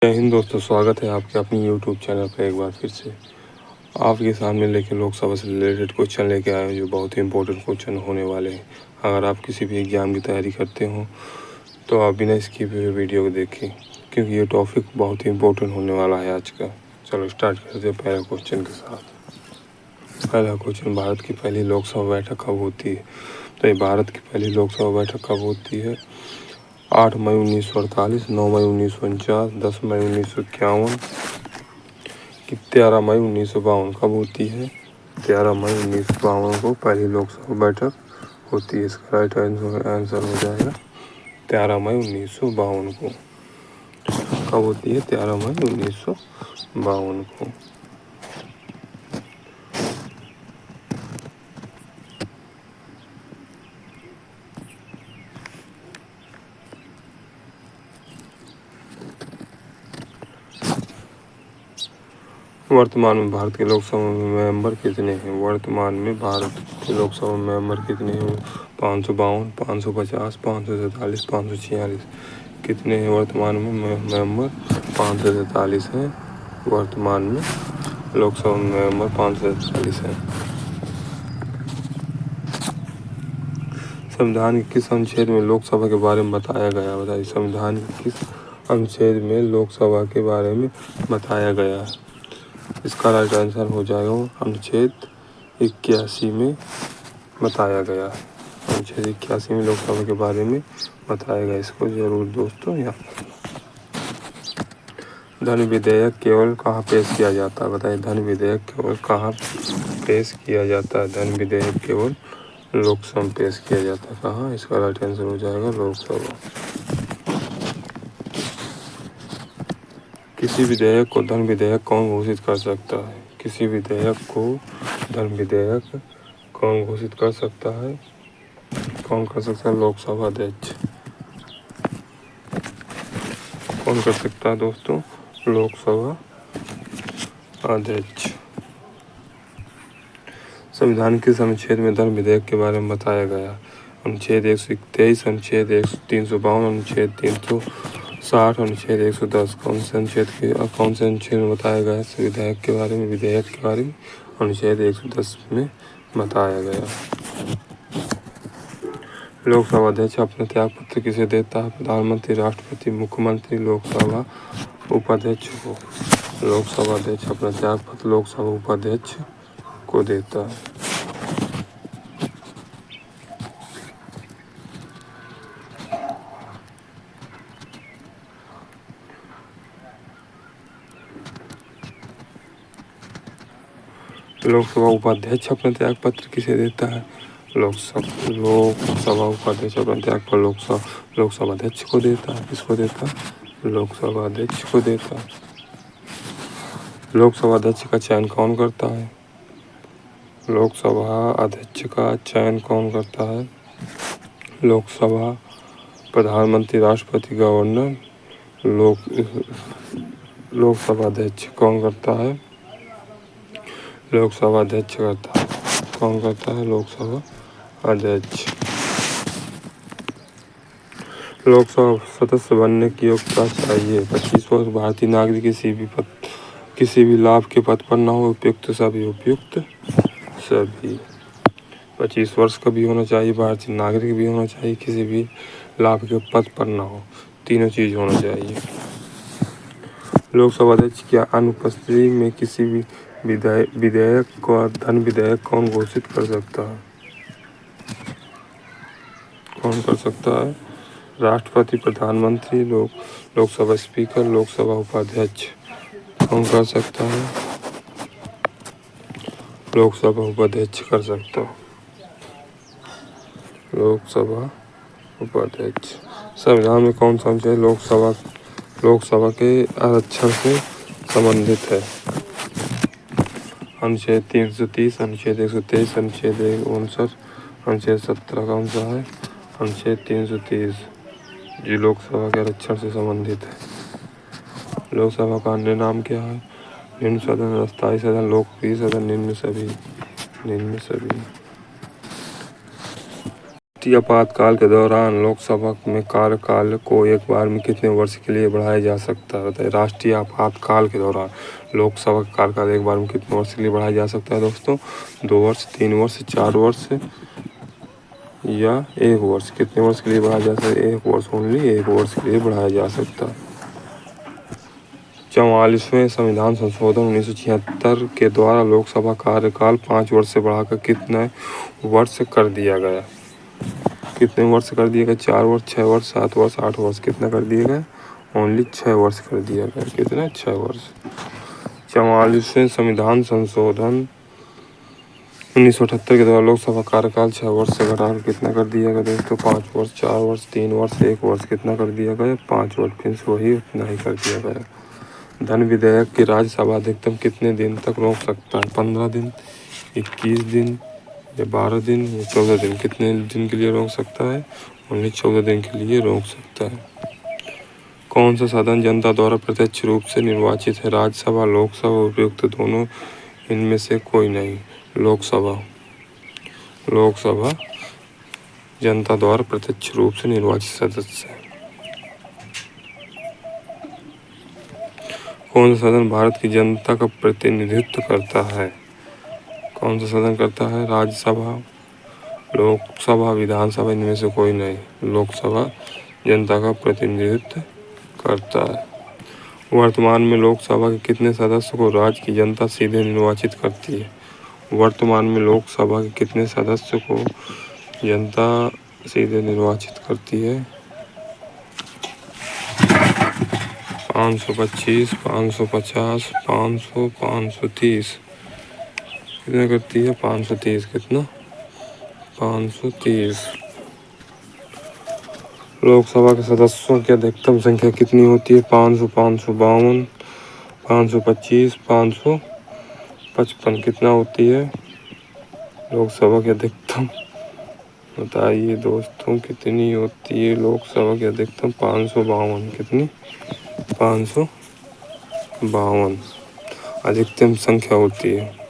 जय हिंद दोस्तों, स्वागत है आपके अपनी यूट्यूब चैनल पर एक बार फिर से आपके सामने लेके लोकसभा से रिलेटेड क्वेश्चन लेके आए हैं जो बहुत ही इंपॉर्टेंट क्वेश्चन होने वाले हैं। अगर आप किसी भी एग्ज़ाम की तैयारी करते हो तो आप बिना स्किप हुए वीडियो को देखें क्योंकि ये टॉपिक बहुत ही इंपॉर्टेंट होने वाला है आज का। चलो स्टार्ट करते हैं पहले क्वेश्चन के साथ। पहला क्वेश्चन, भारत की पहली लोकसभा बैठक कब होती है? तो ये भारत की पहली लोकसभा बैठक कब होती है? 8 मई 1948, 9 मई 1949, 10 मई 1951 कि 13 मई 1952 कब होती है? 13 मई 1952 को पहली लोकसभा बैठक होती है। इसका राइट आंसर हो जाएगा 13 मई 1952 को। कब होती है? 13 मई 1952 को। वर्तमान में भारत के लोकसभा में मेंबर कितने हैं? वर्तमान में भारत के लोकसभा में मेंबर कितने हैं? 552, 550, 547, 546 कितने हैं वर्तमान में मेंबर? 547 हैं वर्तमान में लोकसभा में मेंबर 547 हैं। संविधान के किस अनुच्छेद में लोकसभा के बारे में बताया गया? बताइए, संविधान के किस अनुच्छेद में लोकसभा के बारे में बताया गया है? इसका राइट आंसर हो जाएगा अनुच्छेद 81 में बताया गया है। अनुच्छेद 81 में लोकसभा के बारे में बताया गया। इसको जरूर दोस्तों याद रखें। धन विधेयक केवल कहाँ पेश किया जाता है? बताइए, धन विधेयक केवल कहाँ पेश किया जाता है? धन विधेयक केवल लोकसभा में पेश किया जाता है। कहाँ? इसका राइट आंसर हो जाएगा लोकसभा। किसी विधेयक को धन विधेयक कौन घोषित कर सकता है? किसी विधेयक को धन विधेयक कौन घोषित कर सकता है? कौन कर सकता है? लोकसभा अध्यक्ष। कौन कर सकता है दोस्तों? लोकसभा अध्यक्ष। संविधान किस अनुच्छेद में धन विधेयक के बारे में बताया गया? अनुच्छेद 123, अनुच्छेद 352, अनुच्छेद 360, अनुच्छेद 110। कौन से अनुच्छेद में बताया गया है विधेयक के बारे में? विधेयक के बारे में अनुच्छेद 110 में बताया गया। लोकसभा अध्यक्ष अपना त्याग पत्र किसे देता है? प्रधानमंत्री, राष्ट्रपति, मुख्यमंत्री, लोकसभा उपाध्यक्ष को। लोकसभा अध्यक्ष अपना त्याग पत्र लोकसभा उपाध्यक्ष को देता है। लोकसभा उपाध्यक्ष अपना त्याग पत्र किसे देता है? लोकसभा उपाध्यक्ष अपना त्याग पत्र लोकसभा अध्यक्ष को देता है। किसको देता है? लोकसभा अध्यक्ष को देता है। लोकसभा अध्यक्ष का चयन कौन करता है? लोकसभा अध्यक्ष का चयन कौन करता है? लोकसभा, प्रधानमंत्री, राष्ट्रपति, गवर्नर, लोकसभा अध्यक्ष कौन करता है? लोकसभा अध्यक्ष करता है। कौन करता है? लोकसभा अध्यक्ष। लोकसभा सदस्य बनने की योग्यता चाहिए 25 वर्ष, भारतीय नागरिक किसी भी लाभ के पद पर न हो, उपयुक्त सभी, उपयुक्त सभी। 25 वर्ष का भी होना चाहिए, भारतीय नागरिक भी होना चाहिए, किसी भी लाभ के पद पर न हो, तीनों चीज होना चाहिए। लोकसभा अध्यक्ष की अनुपस्थिति में किसी भी विधेयक को धन विधेयक कौन घोषित कर सकता है? कौन कर सकता है? राष्ट्रपति, प्रधानमंत्री, लोकसभा स्पीकर, लोकसभा उपाध्यक्ष। कौन कर सकता है? लोकसभा उपाध्यक्ष कर सकता है। लोकसभा उपाध्यक्ष। संविधान में कौन सा अनुच्छेद लोकसभा के आरक्षण से संबंधित है? अनुच्छेद 330, अनुच्छेद 123, अनुच्छेद 159, अनुच्छेद 17। कौन सा है? अनुच्छेद 330 जो लोकसभा के आरक्षण से संबंधित है। लोकसभा का अन्य नाम क्या है? निम्न सदन, अस्थायी सदन, लोकप्रिय सदन, निम्न सभी। राष्ट्रीय आपातकाल के दौरान लोकसभा में कार्यकाल को एक बार में कितने वर्ष के लिए बढ़ाया जा सकता है? बताइए, राष्ट्रीय आपातकाल के दौरान लोकसभा का कार्यकाल एक बार में कितने वर्ष के लिए बढ़ाया जा सकता है दोस्तों? 2 वर्ष, 3 वर्ष, 4 वर्ष या 1 वर्ष। कितने वर्ष के लिए बढ़ाया जा सकता है? 1 वर्ष, ओनली 1 वर्ष के लिए बढ़ाया जा सकता है। 44वें संविधान संशोधन 1976 के द्वारा लोकसभा कार्यकाल 5 वर्ष से बढ़ाकर कितने वर्ष कर दिया गया? कितने वर्ष कर दिया गया? 4 वर्ष, 6 वर्ष, 7 वर्ष, 8 वर्ष। कितना कर दिया गया? ओनली 6 वर्ष कर दिया गया। कितना? 6 वर्ष। 44वें संविधान संशोधन 1978 के द्वारा लोकसभा कार्यकाल 6 वर्ष से घटाकर कितना कर दिया गया दोस्तों? 5 वर्ष, 4 वर्ष, 3 वर्ष, 1 वर्ष। कितना कर दिया गया? 5 वर्ष। फिर से वही उतना ही कर दिया गया। धन विधेयक की राज्यसभा अधिकतम कितने दिन तक रोक सकता है? 15 दिन, 21 दिन या 12 दिन या 14 दिन। कितने दिन के लिए रोक सकता है? ओनली 14 दिन के लिए रोक सकता है। कौन सा सदन जनता द्वारा प्रत्यक्ष रूप से निर्वाचित है? राज्यसभा, लोकसभा, उपयुक्त दोनों, इनमें से कोई नहीं। लोकसभा जनता द्वारा प्रत्यक्ष रूप से निर्वाचित सदस्य है। कौन सा सदन भारत की जनता का प्रतिनिधित्व करता है? कौन सा सदन करता है? राज्यसभा, लोकसभा, विधानसभा, इनमें से कोई नहीं। लोकसभा जनता का प्रतिनिधित्व करता है। वर्तमान में लोकसभा के कितने सदस्य को राज्य की जनता सीधे निर्वाचित करती है? वर्तमान में लोकसभा के कितने सदस्य को जनता सीधे निर्वाचित करती है? 525, 550, 500, 530। कितना करती है? 530। कितना? 530। लोकसभा के सदस्यों की अधिकतम संख्या कितनी होती है? 500, 552, 525, 555। कितना होती है लोकसभा की अधिकतम? बताइए दोस्तों, कितनी होती है लोकसभा की अधिकतम? 552। कितनी? 552 अधिकतम संख्या होती है।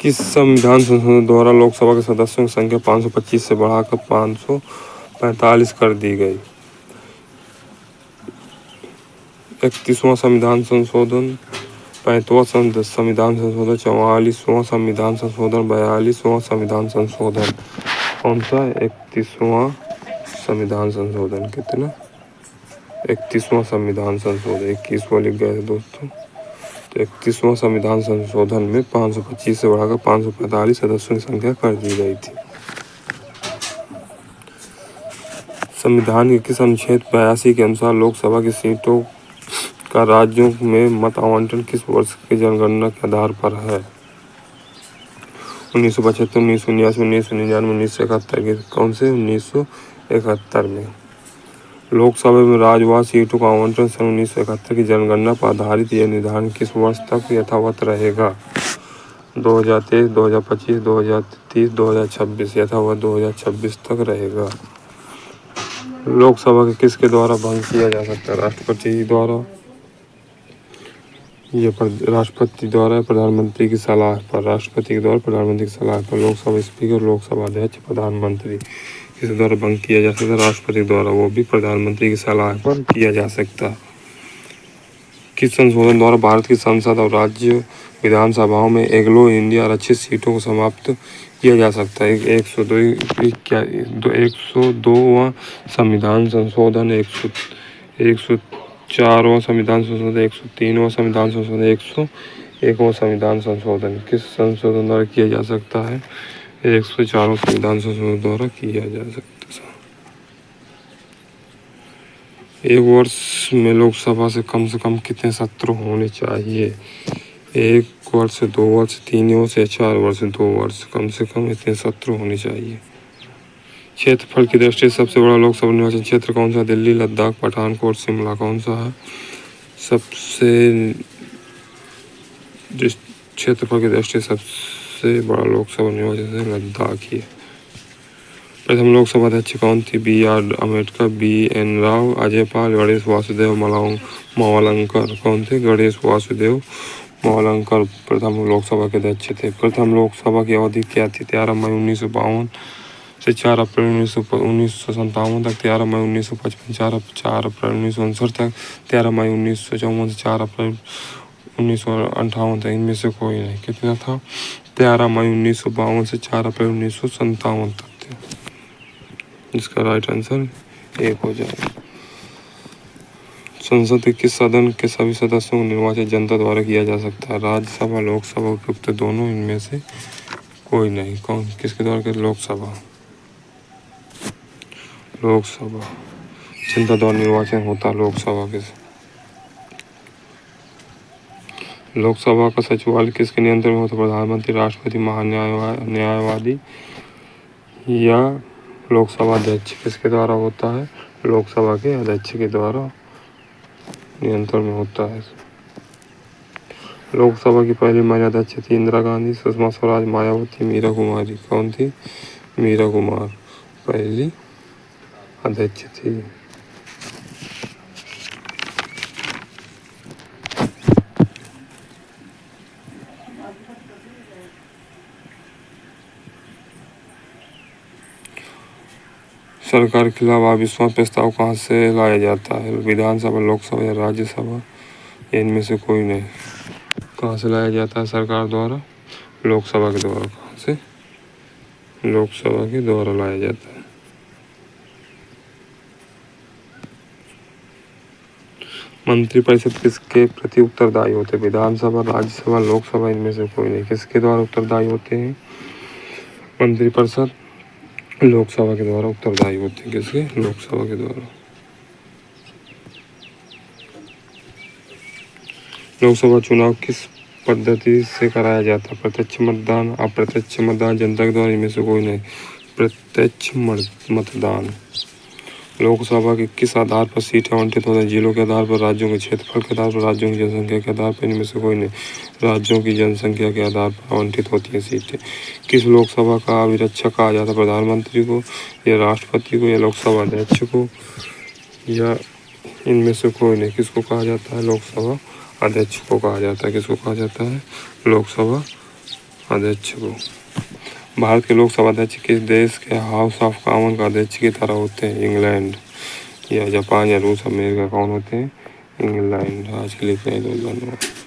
किस संविधान संशोधन द्वारा लोकसभा के सदस्यों की संख्या 525 से बढ़ाकर 545 कर दी गई? 31वां संविधान संशोधन, 35वां संविधान संशोधन, 44वां संविधान संशोधन, 42वां संविधान संशोधन। कौन सा? 31वां संविधान संशोधन। कितना? 31वां संविधान संशोधन। 21वां लिख गए थे दोस्तों। तो 31वां संविधान संशोधन में 525 से बढ़ाकर 545 सदस्यों की संख्या कर दी गई थी। संविधान के किस अनुच्छेद 82 के अनुसार लोकसभा की सीटों का राज्यों में मत आवंटन किस वर्ष की जनगणना के आधार पर है? 1975, 1979, 1999, 1971 के? कौन से? 1971 में। लोकसभा में राज्यसभा सीटों का आवंटन सन 1971 की जनगणना पर आधारित यह निर्धारण किस वर्ष तक यथावत रहेगा? 2023, 2025, 2030, 2026। यथावत 2026 तक रहेगा। लोकसभा के किसके द्वारा भंग किया जा सकता है? राष्ट्रपति द्वारा, ये राष्ट्रपति द्वारा प्रधानमंत्री की सलाह पर। राष्ट्रपति के द्वारा प्रधानमंत्री की सलाह पर। लोकसभा स्पीकर, लोकसभा अध्यक्ष, प्रधानमंत्री, किस द्वारा भंग किया जा सकता है? राष्ट्रपति द्वारा, वो भी प्रधानमंत्री की सलाह पर किया जा सकता है। किस संशोधन द्वारा भारत की संसद और राज्य विधानसभाओं में एंग्लो इंडिया आरक्षित सीटों को समाप्त किया जा सकता है? 102वां संविधान संशोधन, 104वां संविधान संशोधन, 103वां संविधान संशोधन, 101वां संविधान संशोधन। किस संशोधन द्वारा किया जा सकता है? 104वां संविधान संशोधन द्वारा किया जा सकता है। 1 वर्ष में लोकसभा से कम कितने सत्र होने चाहिए? 1 वर्ष, 2 वर्ष, 3 वर्ष या 4 वर्ष? 2 वर्ष। कम से कम इतने सत्र होने चाहिए। क्षेत्रफल की दृष्टि से सबसे बड़ा लोकसभा निर्वाचन क्षेत्र कौन सा? दिल्ली, लद्दाख, पठानकोट, शिमला। कौन सा है सबसे क्षेत्रफल की दृष्टि से सबसे बड़ा लोकसभा निर्वाचन क्षेत्र? लद्दाख ही है। प्रथम लोकसभा अध्यक्ष कौन थी? BR Ambedkar, BN Rao, Ajay Pal, Ganesh Vasudev Mavalankar. कौन थे? गणेश वासुदेव मोहलंकर प्रथम लोकसभा के अध्यक्ष थे। प्रथम लोकसभा की अवधि क्या थी? 13 मई 1952 से 4 अप्रैल 1957 तक, 13 मई 1955 4 अप्रैल 1959 तक, 13 मई 1954 से 4 अप्रैल 1958 तक। इनमें से कोई नहीं। कितना था? 13 मई 1952 से 4 अप्रैल 1957 तक थे। इसका राइट आंसर एक हो जाएगा। संसद के किस सदन के सभी सदस्यों को निर्वाचित जनता द्वारा किया जा सकता है? राज्यसभा, लोकसभा, उपयुक्त दोनों, इनमें से कोई नहीं। कौन किसके द्वारा? लोकसभा। लोकसभा जनता द्वारा निर्वाचन होता है लोकसभा के। लोकसभा का सचिवालय किसके नियंत्रण में होता है? प्रधानमंत्री, राष्ट्रपति, महान्यायवादी या लोकसभा अध्यक्ष? किसके द्वारा होता है? लोकसभा के अध्यक्ष के द्वारा नियंत्रण में होता है। लोकसभा की पहली महिला अध्यक्ष थी इंदिरा गांधी, सुषमा स्वराज, मायावती, मीरा कुमारी। कौन थी? मीरा कुमार पहली अध्यक्ष थी। सरकार के खिलाफ अविश्वास प्रस्ताव कहाँ से लाया जाता है? विधानसभा, लोकसभा या राज्यसभा? इनमें से कोई नहीं। कहाँ से लाया जाता है सरकार द्वारा? लोकसभा के द्वारा। कहाँ से? लोकसभा के द्वारा लाया जाता है। मंत्रिपरिषद किसके प्रति उत्तरदायी होते हैं? विधानसभा, राज्यसभा, लोकसभा? इनमें से कोई नहीं। किसके द्वारा उत्तरदायी होते हैं? मंत्रिपरिषद लोकसभा के द्वारा उत्तरदायी होते हैं। किसके? लोकसभा के द्वारा। लोकसभा चुनाव किस पद्धति से कराया जाता है? प्रत्यक्ष मतदान, अप्रत्यक्ष मतदान, जनता के द्वारा? इनमें से कोई नहीं। प्रत्यक्ष मतदान। लोकसभा के किस आधार पर सीटें आवंटित होती हैं? जिलों के आधार पर, राज्यों के क्षेत्रफल के आधार पर, राज्यों की जनसंख्या के आधार पर? इनमें से कोई नहीं। राज्यों की जनसंख्या के आधार पर आवंटित होती हैं सीटें। किस लोकसभा का अभिरक्षक कहा जाता है? प्रधानमंत्री को या राष्ट्रपति को या लोकसभा अध्यक्ष को या इनमें से कोई नहीं। किसको कहा जाता है? लोकसभा अध्यक्ष को कहा जाता है। किसको कहा जाता है? लोकसभा अध्यक्ष को। भारत के लोकसभा अध्यक्ष किस देश के हाउस ऑफ कॉमन का अध्यक्ष की तरह होते हैं? इंग्लैंड या जापान या रूस, अमेरिका? कौन होते हैं? इंग्लैंड। आज के लिए धन्यवाद।